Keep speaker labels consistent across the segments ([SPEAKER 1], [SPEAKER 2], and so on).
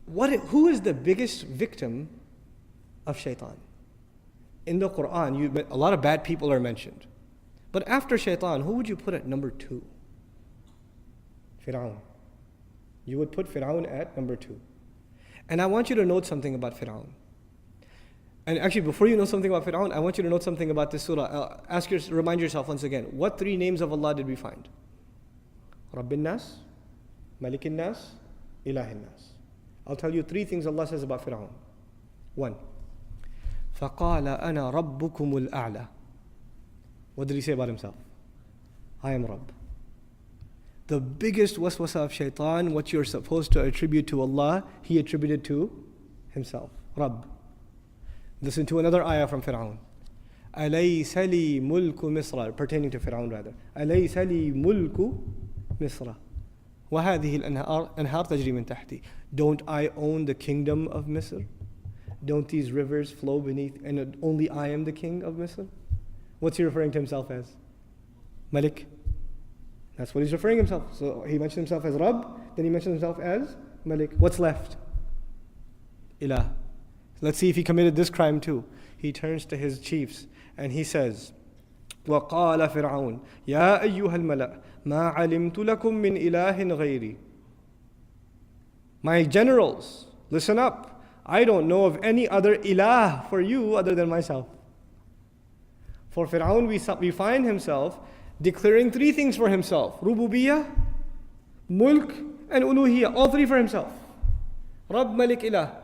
[SPEAKER 1] Who is the biggest victim of shaitan? In the Quran, a lot of bad people are mentioned. But after shaitan, who would you put at number 2? Fir'aun. You would put Fir'aun at number 2. And I want you to note something about Fir'aun. And actually, before you know something about Fir'aun, I want you to note something about this surah. Remind yourself once again, what 3 names of Allah did we find? Rabbin Nas, Malikin Nas, Ilahin Nas. I'll tell you 3 things Allah says about Fir'aun. 1. فَقَالَ أَنَا رَبُّكُمُ الْأَعْلَى. What did he say about himself? I am Rabb. The biggest waswasa of shaitan, what you're supposed to attribute to Allah, he attributed to himself. Rabb. Listen to another ayah from Fir'aun. أَلَيْسَ لِي مُلْكُ مِصْرَ, pertaining to Fir'aun rather. أَلَيْسَ لِي مُلْكُ مِصْرَ وَهَذِهِ الْأَنْهَارُ تَجْرِي مِنْ تَحْتِي. Don't I own the kingdom of Misr? Don't these rivers flow beneath, and only I am the king of Misr? What's he referring to himself as? Malik. That's what he's referring himself. So he mentioned himself as Rabb, then he mentioned himself as Malik. What's left? Ilah. Let's see if he committed this crime too. He turns to his chiefs and he says, وَقَالَ فِرْعَوْنَ يَا أَيُّهَا الْمَلَأ مَا عَلِمْتُ لَكُم مِّنْ إِلَٰهٍ غَيْرِي. My generals, listen up. I don't know of any other ilah for you other than myself. For Fir'aun, we find himself declaring 3 things for himself. Rububiyyah, Mulk, and Uluhiyyah. All 3 for himself. Rabb, Malik, Ilah.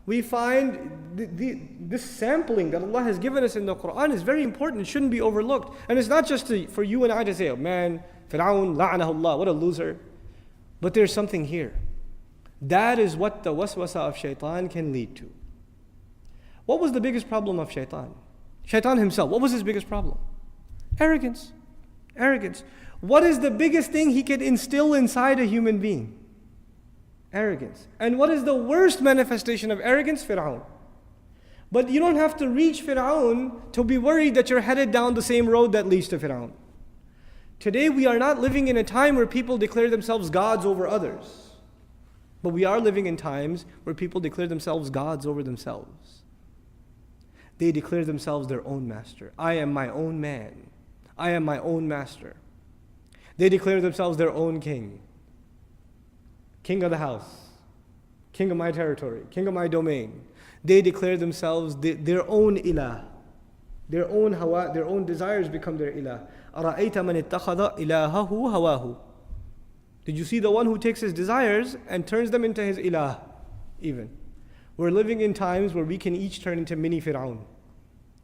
[SPEAKER 1] We find this sampling that Allah has given us in the Quran is very important. It shouldn't be overlooked. And it's not just for you and I to say, oh man, Fir'aun, la'anahullah, what a loser. But there's something here. That is what the waswasa of shaitan can lead to. What was the biggest problem of shaitan? Shaitan himself, what was his biggest problem? Arrogance. Arrogance. What is the biggest thing he could instill inside a human being? Arrogance. And what is the worst manifestation of arrogance? Fir'aun. But you don't have to reach Fir'aun to be worried that you're headed down the same road that leads to Fir'aun. Today we are not living in a time where people declare themselves gods over others. But we are living in times where people declare themselves gods over themselves. They declare themselves their own master. I am my own man. I am my own master. They declare themselves their own king. King of the house. King of my territory. King of my domain. They declare themselves their own ilah. Their own hawa, their own desires become their ilah. أَرَأَيْتَ مَنِ اتَّخَذَ إِلَهَهُ هَوَاهُ. Did you see the one who takes his desires and turns them into his ilah? Even. We're living in times where we can each turn into mini Fir'aun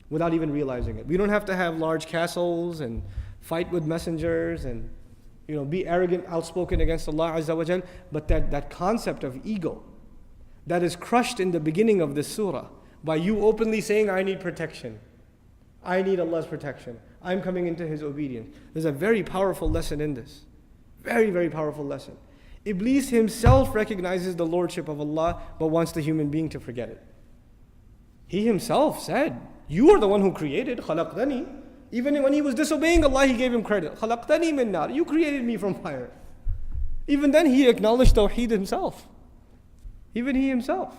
[SPEAKER 1] without even realizing it. We don't have to have large castles and fight with messengers and be arrogant, outspoken against Allah Azza wa Jal. But that concept of ego that is crushed in the beginning of this surah by you openly saying, I need protection. I need Allah's protection. I'm coming into His obedience. There's a very powerful lesson in this. Very, very powerful lesson. Iblis himself recognizes the lordship of Allah but wants the human being to forget it. He himself said, you are the one who created, khalaqtani. Even when he was disobeying Allah, he gave him credit. Khalaqtani min nar. You created me from fire. Even then he acknowledged Tawheed himself. Even he himself.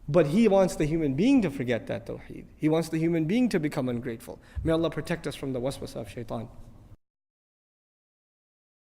[SPEAKER 1] But he wants the human being to forget that Tawheed. He wants the human being to become ungrateful. May Allah protect us from the waswasa of shaitan.